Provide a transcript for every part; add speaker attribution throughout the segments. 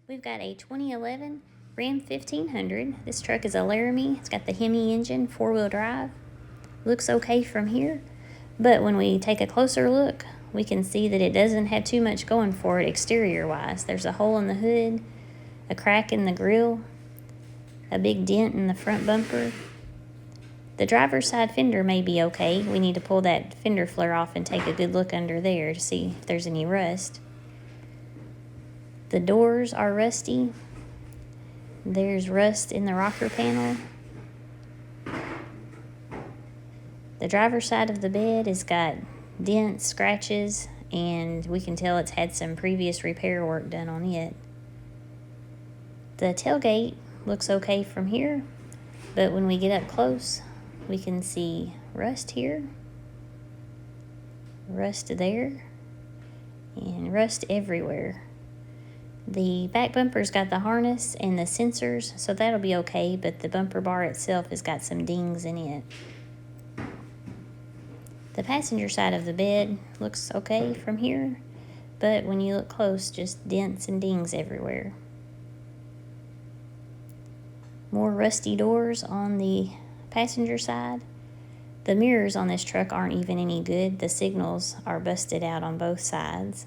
Speaker 1: We've got a 2011 Ram 1500. This truck is a Laramie. It's got the Hemi engine, four-wheel drive. Looks okay from here, but when we take a closer look, we can see that it doesn't have too much going for it exterior-wise. There's a hole in the hood, a crack in the grille, a big dent in the front bumper. The driver's side fender may be okay. We need to pull that fender flare off and take a good look under there to see if there's any rust. The doors are rusty. There's rust in the rocker panel. The driver's side of the bed has got dents, scratches, and we can tell it's had some previous repair work done on it. The tailgate looks okay from here, but when we get up close, we can see rust here, rust there, and rust everywhere. The back bumper's got the harness and the sensors, so that'll be okay, but the bumper bar itself has got some dings in it. The passenger side of the bed looks okay from here, but when you look close, just dents and dings everywhere. More rusty doors on the passenger side. The mirrors on this truck aren't even any good. The signals are busted out on both sides.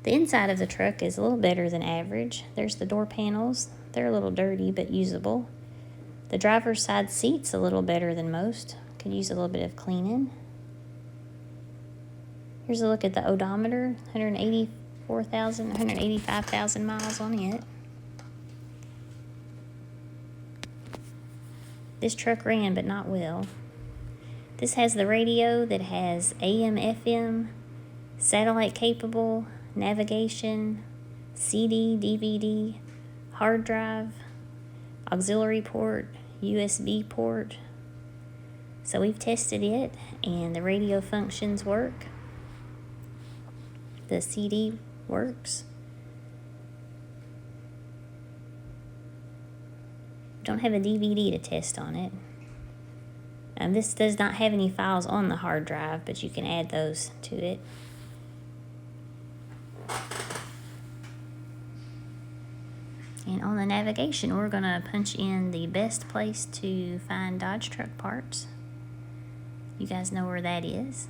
Speaker 1: The inside of the truck is a little better than average. There's the door panels. They're a little dirty but usable. The driver's side seat's a little better than most. Could use a little bit of cleaning. Here's a look at the odometer. 185,000 miles on it. This truck ran, but not well. This has the radio that has AM, FM, satellite capable, navigation, CD, DVD, hard drive, auxiliary port, USB port. So we've tested it, and the radio functions work. The CD works. Don't have a DVD to test on it. This does not have any files on the hard drive, but you can add those to it. And on the navigation, we're going to punch in the best place to find Dodge truck parts. You guys know where that is.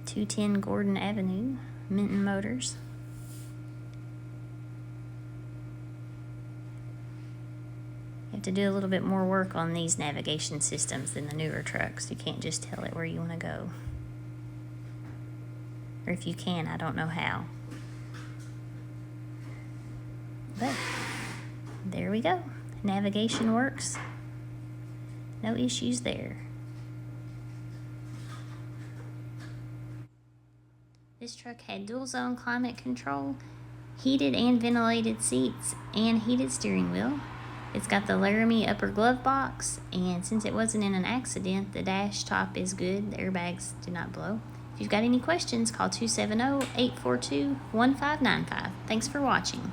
Speaker 1: 210 Gordon Avenue, Minton Motors. You have to do a little bit more work on these navigation systems than the newer trucks. You can't just tell it where you want to go. Or if you can, I don't know how. But there we go. Navigation works. No issues there. This truck had dual zone climate control, heated and ventilated seats, and heated steering wheel. It's got the Laramie upper glove box, and since it wasn't in an accident, the dash top is good. The airbags do not blow. If you've got any questions, call 270-842-1595. Thanks for watching.